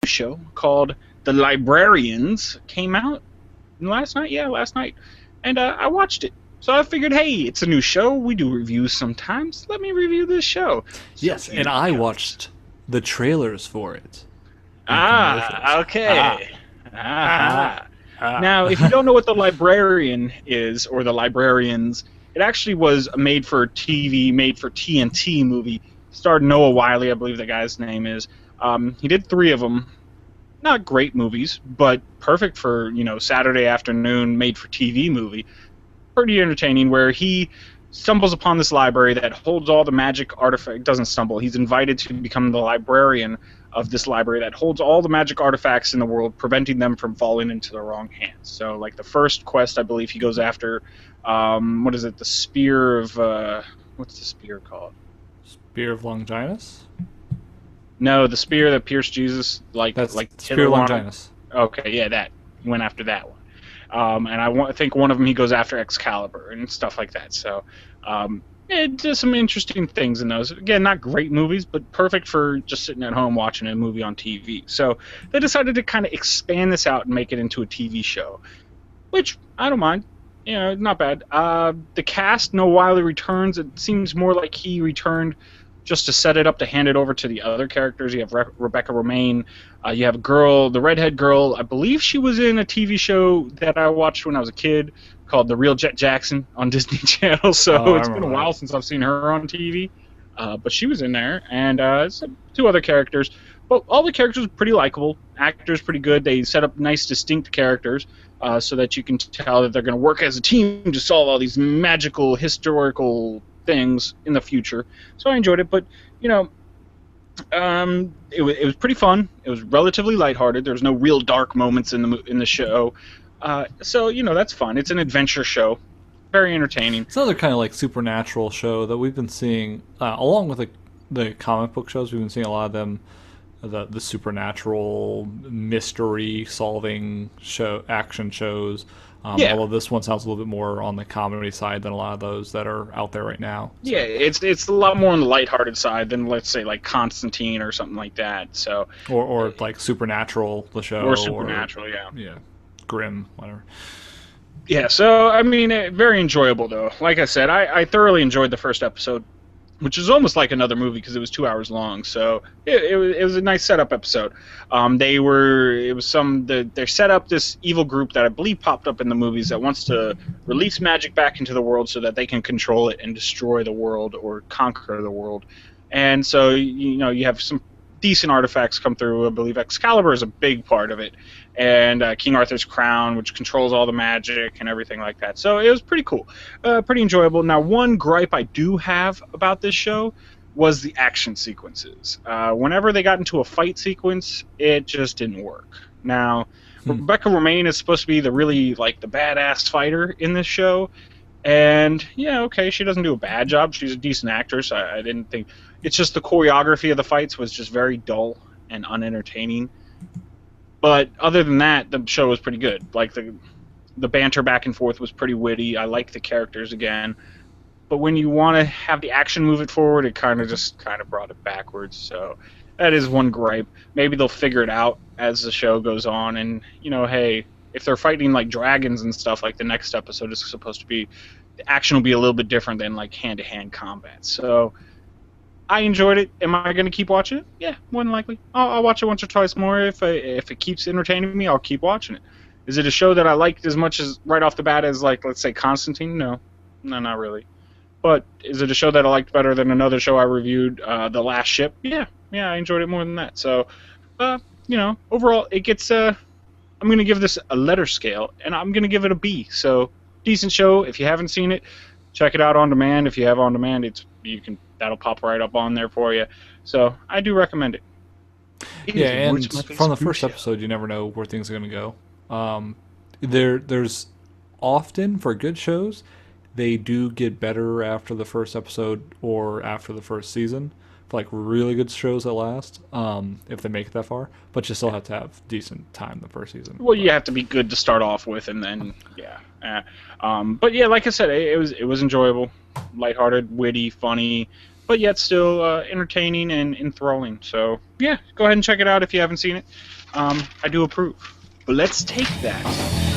show called The Librarians. Came out last night. Yeah, last night. And I watched it. So I figured, hey, it's a new show. We do reviews sometimes. Let me review this show. So Yes, and I watched the trailers for it and commercials. Okay. Ah, Aha. Now, if you ah. don't know what The Librarian is, or The Librarians, it actually was a made-for-TV, made-for-TNT movie. Starred Noah Wiley, I believe the guy's name is. He did 3 of them. Not great movies, but perfect for, Saturday afternoon made-for-TV movie. Pretty entertaining, where he stumbles upon this library that holds all the magic artifacts. Doesn't stumble. He's invited to become the librarian of this library that holds all the magic artifacts in the world, preventing them from falling into the wrong hands. So, like the first quest, I believe he goes after, what is it? The spear of what's the spear called? Spear of Longinus? No, the spear that pierced Jesus, like That's like Spear of Hitler wanted. Longinus. Okay, yeah, that he went after that one. And I think one of them he goes after Excalibur and stuff like that. So it does some interesting things in those. Again, not great movies, but perfect for just sitting at home watching a movie on TV. So they decided to kind of expand this out and make it into a TV show, which I don't mind. Not bad. The cast, Noah Wiley returns. It seems more like he returned just to set it up to hand it over to the other characters. You have Rebecca Romaine. You have a girl, the redhead girl. I believe she was in a TV show that I watched when I was a kid called The Real Jet Jackson on Disney Channel. So Oh, I it's been a remember while that. since I've seen her on TV. But she was in there, and some 2 other characters. But all the characters are pretty likable. Actors pretty good. They set up nice, distinct characters so that you can tell that they're going to work as a team to solve all these magical, historical things in the future. So I enjoyed it, but it was pretty fun. It was relatively lighthearted. There's no real dark moments in the show, so that's fun. It's an adventure show, very entertaining. It's another kind of like supernatural show that we've been seeing, along with the comic book shows. We've been seeing a lot of them, the supernatural mystery solving action shows. Yeah, Although this one sounds a little bit more on the comedy side than a lot of those that are out there right now. yeah, So, it's a lot more on the lighthearted side than, let's say, like Constantine or something like that. So, or like Supernatural, the or show, or Supernatural, yeah. yeah, Grimm, whatever. Yeah, so I mean, very enjoyable though. Like I said, I thoroughly enjoyed the first episode, which is almost like another movie because it was 2 hours long. So it was a nice setup episode. They set up this evil group that I believe popped up in the movies that wants to release magic back into the world so that they can control it and destroy the world or conquer the world. And so you have some decent artifacts come through. I believe Excalibur is a big part of it, and King Arthur's crown, which controls all the magic and everything like that. So it was pretty cool, pretty enjoyable. Now, one gripe I do have about this show was the action sequences. Whenever they got into a fight sequence, it just didn't work. Now, Rebecca Romaine is supposed to be the really the badass fighter in this show. And yeah, okay, she doesn't do a bad job. She's a decent actress. I didn't think. It's just the choreography of the fights was just very dull and unentertaining. But other than that, the show was pretty good. Like the banter back and forth was pretty witty. I like the characters again. But when you want to have the action move it forward, it kind of brought it backwards. So that is one gripe. Maybe they'll figure it out as the show goes on. And hey, if they're fighting like dragons and stuff, like the next episode is supposed to be, the action will be a little bit different than like hand-to-hand combat. So I enjoyed it. Am I going to keep watching it? Yeah, more than likely. I'll watch it once or twice more. If it keeps entertaining me, I'll keep watching it. Is it a show that I liked as much as right off the bat as, like, let's say Constantine? No, not really. But is it a show that I liked better than another show I reviewed, The Last Ship? Yeah, I enjoyed it more than that. So, overall, it gets. I'm going to give this a letter scale, and I'm going to give it a B. So, decent show. If you haven't seen it, check it out on demand. If you have on demand, that'll pop right up on there for you. So, I do recommend it. Yeah, and from the first episode, you never know where things are going to go. There's often, for good shows, they do get better after the first episode or after the first season. For like really good shows that last, if they make it that far, but you still have to have decent time the first season. Well, you have to be good to start off with, and then but yeah, like I said, it was enjoyable, lighthearted, witty, funny. but yet still entertaining and enthralling. So yeah, go ahead and check it out if you haven't seen it. I do approve. But let's take that